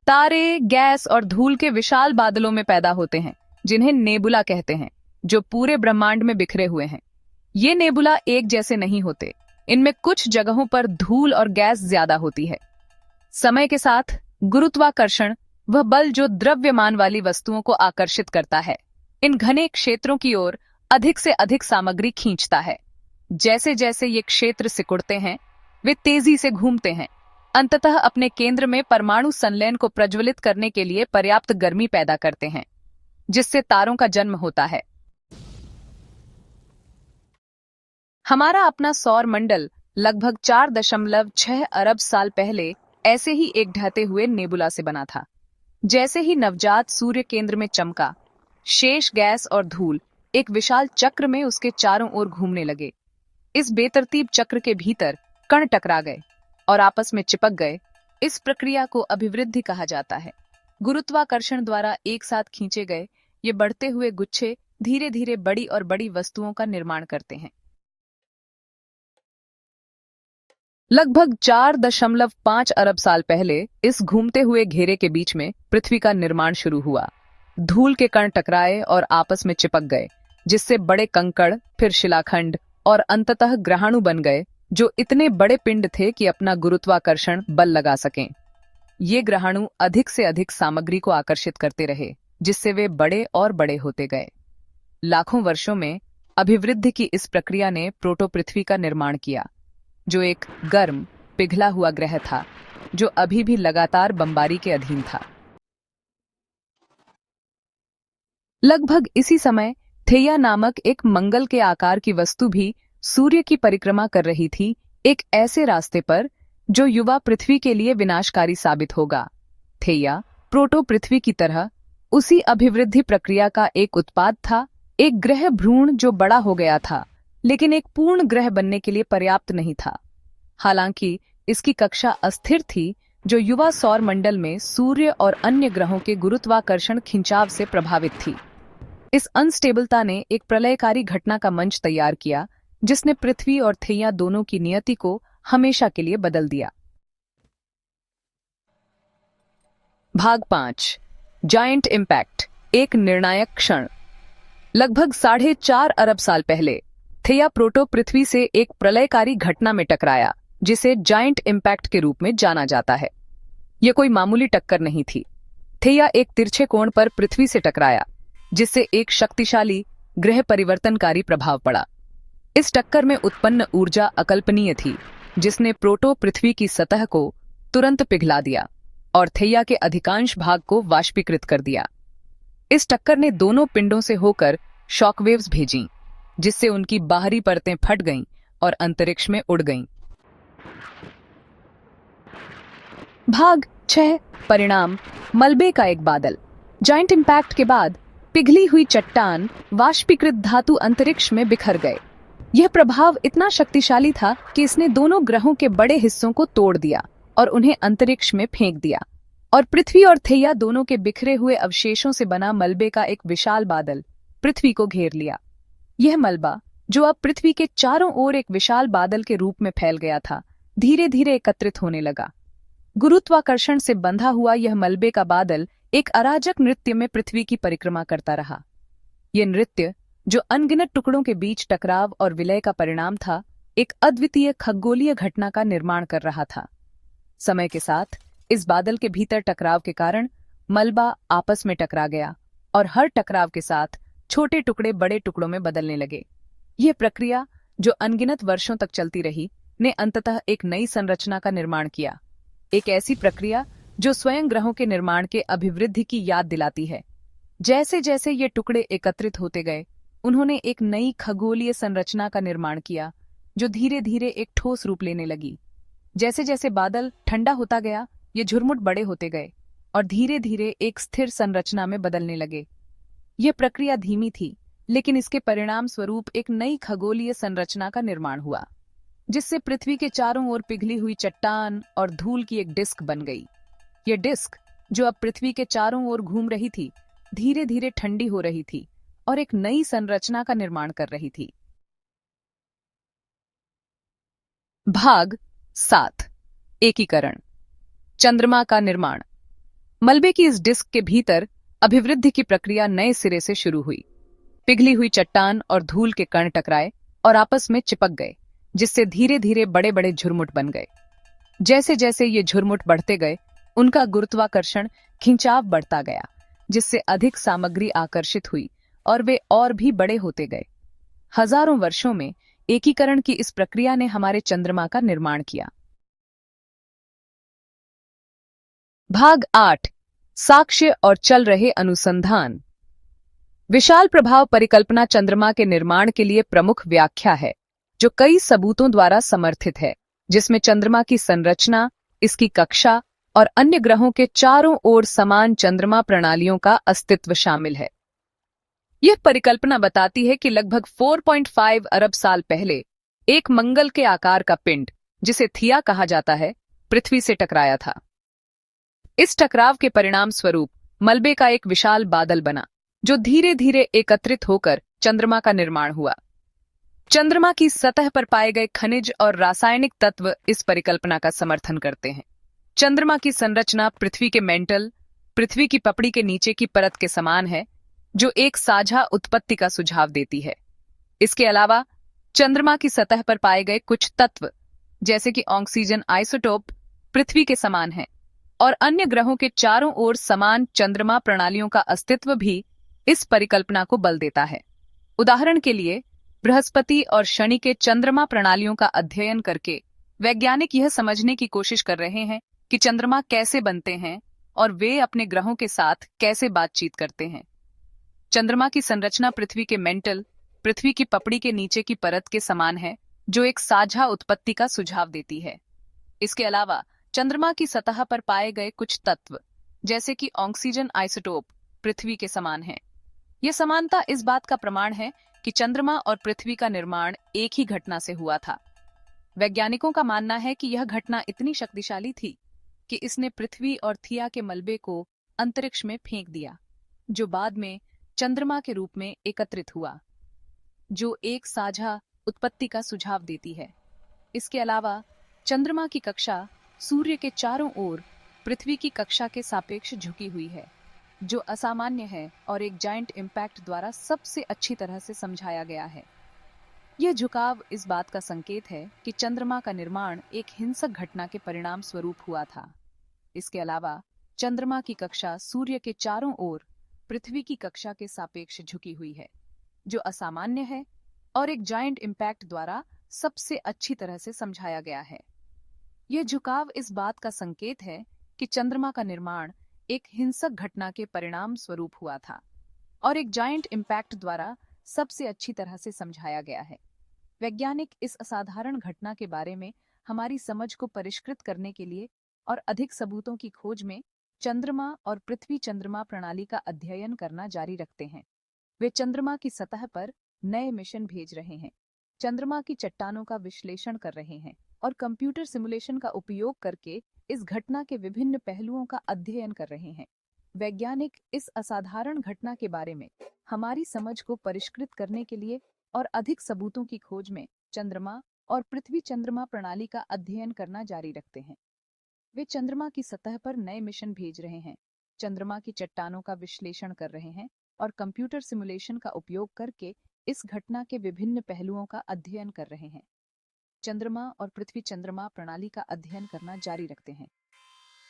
तारे, गैस और धूल के विशाल बादलों में पैदा होते हैं, जिन्हें नेबुला कहते हैं, जो पूरे ब्रह्मांड में बिखरे हुए हैं। ये नेबुला एक जैसे नहीं होते। इनमें कुछ जगहों पर धूल और गैस ज्यादा होती है। समय के साथ गुरुत्वाकर्षण, वह बल जो द्रव्यमान वाली वस्तुओं को आकर्षित करता है, इन घने क्षेत्रों की ओर अधिक से अधिक सामग्री खींचता है। जैसे जैसे ये क्षेत्र सिकुड़ते हैं, वे तेजी से घूमते हैं, अंततः अपने केंद्र में परमाणु संलयन को प्रज्वलित करने के लिए पर्याप्त गर्मी पैदा करते हैं, जिससे तारों का जन्म होता है। हमारा अपना सौर मंडल लगभग 4.6 अरब साल पहले ऐसे ही एक ढहते हुए नेबुला से बना था। जैसे ही नवजात सूर्य केंद्र में चमका, शेष गैस और धूल एक विशाल चक्र में उसके चारों ओर घूमने लगे। इस बेतरतीब चक्र के भीतर कण टकरा गए और आपस में चिपक गए। इस प्रक्रिया को अभिवृद्धि कहा जाता है। गुरुत्वाकर्षण द्वारा एक साथ खींचे गए ये बढ़ते हुए गुच्छे धीरे धीरे बड़ी और बड़ी वस्तुओं का निर्माण करते हैं। लगभग 4.5 अरब साल पहले इस घूमते हुए घेरे के बीच में पृथ्वी का निर्माण शुरू हुआ। धूल के कण टकराए और आपस में चिपक गए, जिससे बड़े कंकड़, फिर शिलाखंड और अंततः ग्रहाणु बन गए, जो इतने बड़े पिंड थे कि अपना गुरुत्वाकर्षण बल लगा सकें। ये ग्रहाणु अधिक से अधिक सामग्री को आकर्षित करते रहे, जिससे वे बड़े और बड़े होते गए। लाखों वर्षों में अभिवृद्धि की इस प्रक्रिया ने प्रोटो पृथ्वी का निर्माण किया, जो एक गर्म, पिघला हुआ ग्रह था, जो अभी भी लगातार बमबारी के अधीन था। लगभग इसी समय थेया नामक एक मंगल के आकार की वस्तु भी सूर्य की परिक्रमा कर रही थी, एक ऐसे रास्ते पर जो युवा पृथ्वी के लिए विनाशकारी साबित होगा। थेया प्रोटो पृथ्वी की तरह उसी अभिवृद्धि प्रक्रिया का एक उत्पाद था, एक ग्रह भ्रूण जो बड़ा हो गया था, लेकिन एक पूर्ण ग्रह बनने के लिए पर्याप्त नहीं था। हालांकि इसकी कक्षा अस्थिर थी, जो युवा सौर मंडल में सूर्य और अन्य ग्रहों के गुरुत्वाकर्षण खिंचाव से प्रभावित थी। इस अनस्टेबलता ने एक प्रलयकारी घटना का मंच तैयार किया, जिसने पृथ्वी और थेया दोनों की नियति को हमेशा के लिए बदल दिया। भाग 5, जायंट इम्पैक्ट, एक निर्णायक क्षण। लगभग 4.5 अरब साल पहले थेया प्रोटो पृथ्वी से एक प्रलयकारी घटना में टकराया, जिसे जायंट इम्पैक्ट के रूप में जाना जाता है। यह कोई मामूली टक्कर नहीं थी। थेया एक तिरछे कोण पर पृथ्वी से टकराया, जिससे एक शक्तिशाली ग्रह परिवर्तनकारी प्रभाव पड़ा। इस टक्कर में उत्पन्न ऊर्जा अकल्पनीय थी, जिसने प्रोटो पृथ्वी की सतह को तुरंत पिघला दिया और थेया के अधिकांश भाग को वाष्पीकृत कर दिया। इस टक्कर ने दोनों पिंडों से होकर शॉकवेव्स भेजीं, जिससे उनकी बाहरी परतें फट गईं और अंतरिक्ष में उड़ गईं। भाग 6, परिणाम, मलबे का एक बादल। जायंट इम्पैक्ट के बाद पिघली हुई चट्टान, वाष्पीकृत धातु अंतरिक्ष में बिखर गए। यह प्रभाव इतना शक्तिशाली था कि इसने दोनों ग्रहों के बड़े हिस्सों को तोड़ दिया और उन्हें अंतरिक्ष में फेंक दिया, और पृथ्वी और थेया दोनों के बिखरे हुए अवशेषों से बना मलबे का एक विशाल बादल पृथ्वी को घेर लिया। यह मलबा, जो अब पृथ्वी के चारों ओर एक विशाल बादल के रूप में फैल गया था, धीरे धीरे एकत्रित होने लगा। गुरुत्वाकर्षण से बंधा हुआ यह मलबे का बादल एक अराजक नृत्य में पृथ्वी की परिक्रमा करता रहा। यह नृत्य, जो अनगिनत टुकड़ों के बीच टकराव और विलय का परिणाम था, एक अद्वितीय खगोलीय घटना का निर्माण कर रहा था। समय के साथ इस बादल के भीतर टकराव के कारण मलबा आपस में टकरा गया और हर टकराव के साथ छोटे टुकड़े बड़े टुकड़ों में बदलने लगे। यह प्रक्रिया, जो अनगिनत वर्षों तक चलती रही, ने अंततः एक नई संरचना का निर्माण किया। एक ऐसी प्रक्रिया जो स्वयं ग्रहों के निर्माण के अभिवृद्धि की याद दिलाती है। जैसे जैसे ये टुकड़े एकत्रित होते गए, उन्होंने एक नई खगोलीय संरचना का निर्माण किया, जो धीरे धीरे एक ठोस रूप लेने लगी। जैसे जैसे बादल ठंडा होता गया, ये झुरमुट बड़े होते गए और धीरे धीरे एक स्थिर संरचना में बदलने लगे। यह प्रक्रिया धीमी थी, लेकिन इसके परिणाम स्वरूप एक नई खगोलीय संरचना का निर्माण हुआ, जिससे पृथ्वी के चारों ओर पिघली हुई चट्टान और धूल की एक डिस्क बन गई। यह डिस्क, जो अब पृथ्वी के चारों ओर घूम रही थी, धीरे धीरे ठंडी हो रही थी और एक नई संरचना का निर्माण कर रही थी। भाग 7, एकीकरण, चंद्रमा का निर्माण। मलबे की इस डिस्क के भीतर अभिवृद्धि की प्रक्रिया नए सिरे से शुरू हुई। पिघली हुई चट्टान और धूल के कण टकराए और आपस में चिपक गए, जिससे धीरे धीरे बड़े बड़े झुरमुट बन गए। जैसे जैसे ये झुरमुट बढ़ते गए, उनका गुरुत्वाकर्षण खिंचाव बढ़ता गया, जिससे अधिक सामग्री आकर्षित हुई और वे और भी बड़े होते गए। हजारों वर्षों में एकीकरण की इस प्रक्रिया ने हमारे चंद्रमा का निर्माण किया। भाग 8, साक्ष्य और चल रहे अनुसंधान। विशाल प्रभाव परिकल्पना चंद्रमा के निर्माण के लिए प्रमुख व्याख्या है, जो कई सबूतों द्वारा समर्थित है, जिसमें चंद्रमा की संरचना, इसकी कक्षा और अन्य ग्रहों के चारों ओर समान चंद्रमा प्रणालियों का अस्तित्व शामिल है। यह परिकल्पना बताती है कि लगभग 4.5 अरब साल पहले एक मंगल के आकार का पिंड, जिसे थिया कहा जाता है, पृथ्वी से टकराया था। इस टकराव के परिणाम स्वरूप मलबे का एक विशाल बादल बना, जो धीरे धीरे एकत्रित होकर चंद्रमा का निर्माण हुआ। चंद्रमा की सतह पर पाए गए खनिज और रासायनिक तत्व इस परिकल्पना का समर्थन करते हैं। चंद्रमा की संरचना पृथ्वी के मेंटल, पृथ्वी की पपड़ी के नीचे की परत के समान है, जो एक साझा उत्पत्ति का सुझाव देती है। इसके अलावा चंद्रमा की सतह पर पाए गए कुछ तत्व, जैसे कि ऑक्सीजन आइसोटोप, पृथ्वी के समान है, और अन्य ग्रहों के चारों ओर समान चंद्रमा प्रणालियों का अस्तित्व भी इस परिकल्पना को बल देता है। उदाहरण के लिए, बृहस्पति और शनि के चंद्रमा प्रणालियों का अध्ययन करके वैज्ञानिक यह समझने की कोशिश कर रहे हैं कि चंद्रमा कैसे बनते हैं और वे अपने ग्रहों के साथ कैसे बातचीत करते हैं। चंद्रमा की संरचना पृथ्वी के मेंटल, पृथ्वी की पपड़ी के नीचे की परत के समान है, जो एक साझा उत्पत्ति का सुझाव देती है। इसके अलावा चंद्रमा की सतह पर पाए गए कुछ तत्व, जैसे कि ऑक्सीजन आइसोटोप, पृथ्वी के समान है। यह समानता इस बात का प्रमाण है कि चंद्रमा और पृथ्वी का निर्माण एक ही घटना से हुआ था। वैज्ञानिकों का मानना है कि यह घटना इतनी शक्तिशाली थी कि इसने पृथ्वी और थिया के मलबे को अंतरिक्ष में फेंक दिया, जो बाद में चंद्रमा के रूप में एकत्रित हुआ, जो एक साझा उत्पत्ति का सुझाव देती है। इसके अलावा चंद्रमा की कक्षा सूर्य के चारों ओर पृथ्वी की कक्षा के सापेक्ष झुकी हुई है, जो असामान्य है और एक जायंट इम्पैक्ट द्वारा सबसे अच्छी तरह से समझाया गया है। यह झुकाव इस बात का संकेत है कि चंद्रमा का निर्माण एक हिंसक घटना के परिणाम स्वरूप हुआ था। इसके अलावा चंद्रमा की कक्षा सूर्य के चारों ओर पृथ्वी की कक्षा के सापेक्ष झुकी हुई है, जो असामान्य है और एक जायंट इम्पैक्ट द्वारा सबसे अच्छी तरह से समझाया गया है। यह झुकाव इस बात का संकेत है कि चंद्रमा का निर्माण एक हिंसक घटना के परिणाम स्वरूप हुआ था और एक जायंट इम्पैक्ट द्वारा सबसे अच्छी तरह से समझाया गया है। वैज्ञानिक इस असाधारण घटना के बारे में हमारी समझ को परिष्कृत करने के लिए और अधिक सबूतों की खोज में चंद्रमा और पृथ्वी चंद्रमा प्रणाली का अध्ययन करना जारी रखते हैं। वे चंद्रमा की सतह पर नए मिशन भेज रहे हैं, चंद्रमा की चट्टानों का विश्लेषण कर रहे हैं और कंप्यूटर सिमुलेशन का उपयोग करके इस घटना के विभिन्न पहलुओं का अध्ययन कर रहे हैं। वैज्ञानिक इस असाधारण घटना के बारे में हमारी समझ को परिष्कृत करने के लिए और अधिक सबूतों की खोज में चंद्रमा और पृथ्वी चंद्रमा प्रणाली का अध्ययन करना जारी रखते हैं। वे चंद्रमा की सतह पर नए मिशन भेज रहे हैं, चंद्रमा की चट्टानों का विश्लेषण कर रहे हैं और कंप्यूटर सिमुलेशन का उपयोग करके इस घटना के विभिन्न पहलुओं का अध्ययन कर रहे हैं। चंद्रमा और पृथ्वी चंद्रमा प्रणाली का अध्ययन करना जारी रखते हैं।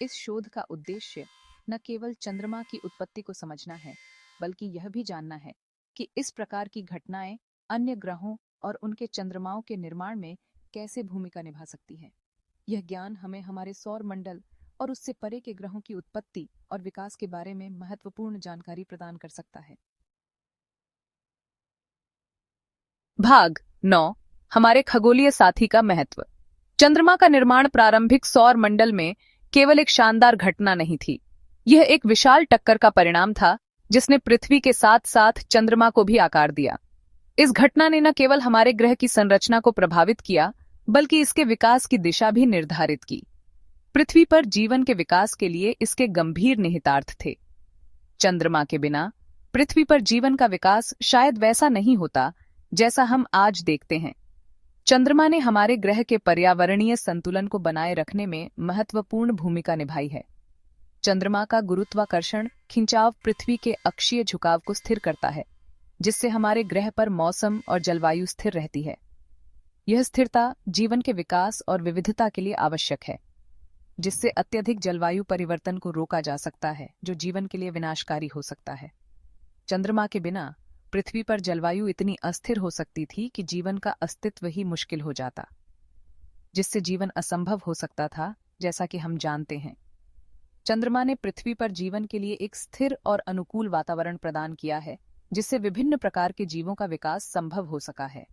इस शोध का उद्देश्य न केवल चंद्रमा की उत्पत्ति को समझना है, बल्कि यह भी जानना है कि इस प्रकार की घटनाएं अन्य ग्रहों और उनके चंद्रमाओं के निर्माण में कैसे भूमिका निभा सकती है। यह ज्ञान हमें हमारे सौर मंडल और उससे परे के ग्रहों की उत्पत्ति और विकास के बारे में महत्वपूर्ण जानकारी प्रदान कर सकता है। भाग 9, हमारे खगोलीय साथी का महत्व। चंद्रमा का निर्माण प्रारंभिक सौर मंडल में केवल एक शानदार घटना नहीं थी, यह एक विशाल टक्कर का परिणाम था जिसने पृथ्वी के साथ साथ चंद्रमा को भी आकार दिया। इस घटना ने न केवल हमारे ग्रह की संरचना को प्रभावित किया, बल्कि इसके विकास की दिशा भी निर्धारित की। पृथ्वी पर जीवन के विकास के लिए इसके गंभीर निहितार्थ थे। चंद्रमा के बिना पृथ्वी पर जीवन का विकास शायद वैसा नहीं होता जैसा हम आज देखते हैं। चंद्रमा ने हमारे ग्रह के पर्यावरणीय संतुलन को बनाए रखने में महत्वपूर्ण भूमिका निभाई है। चंद्रमा का गुरुत्वाकर्षण खिंचाव पृथ्वी के अक्षीय झुकाव को स्थिर करता है, जिससे हमारे ग्रह पर मौसम और जलवायु स्थिर रहती है। यह स्थिरता जीवन के विकास और विविधता के लिए आवश्यक है, जिससे अत्यधिक जलवायु परिवर्तन को रोका जा सकता है, जो जीवन के लिए विनाशकारी हो सकता है। चंद्रमा के बिना पृथ्वी पर जलवायु इतनी अस्थिर हो सकती थी कि जीवन का अस्तित्व ही मुश्किल हो जाता, जिससे जीवन असंभव हो सकता था, जैसा कि हम जानते हैं। चंद्रमा ने पृथ्वी पर जीवन के लिए एक स्थिर और अनुकूल वातावरण प्रदान किया है, जिससे विभिन्न प्रकार के जीवों का विकास संभव हो सका है।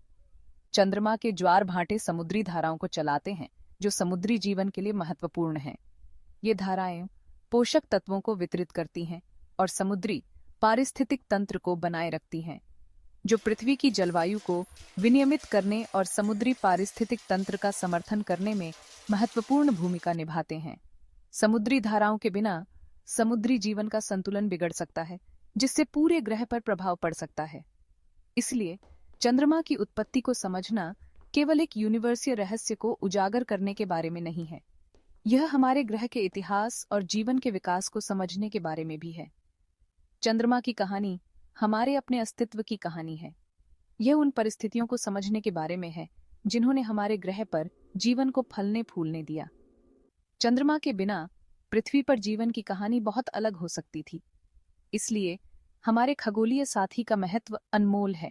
चंद्रमा के ज्वार भाटे समुद्री धाराओं को चलाते हैं, जो समुद्री जीवन के लिए महत्वपूर्ण हैं। ये धाराएं पोषक तत्वों को वितरित करती हैं और समुद्री पारिस्थितिक तंत्र को बनाए रखती हैं, जो पृथ्वी की जलवायु को विनियमित करने और समुद्री पारिस्थितिक तंत्र का समर्थन करने में महत्वपूर्ण भूमिका निभाते हैं। समुद्री धाराओं के बिना समुद्री जीवन का संतुलन बिगड़ सकता है, जिससे पूरे ग्रह पर प्रभाव पड़ सकता है। इसलिए चंद्रमा की उत्पत्ति को समझना केवल एक यूनिवर्सीय रहस्य को उजागर करने के बारे में नहीं है, यह हमारे ग्रह के इतिहास और जीवन के विकास को समझने के बारे में भी है। चंद्रमा की कहानी हमारे अपने अस्तित्व की कहानी है। यह उन परिस्थितियों को समझने के बारे में है जिन्होंने हमारे ग्रह पर जीवन को फलने फूलने दिया। चंद्रमा के बिना पृथ्वी पर जीवन की कहानी बहुत अलग हो सकती थी। इसलिए हमारे खगोलीय साथी का महत्व अनमोल है।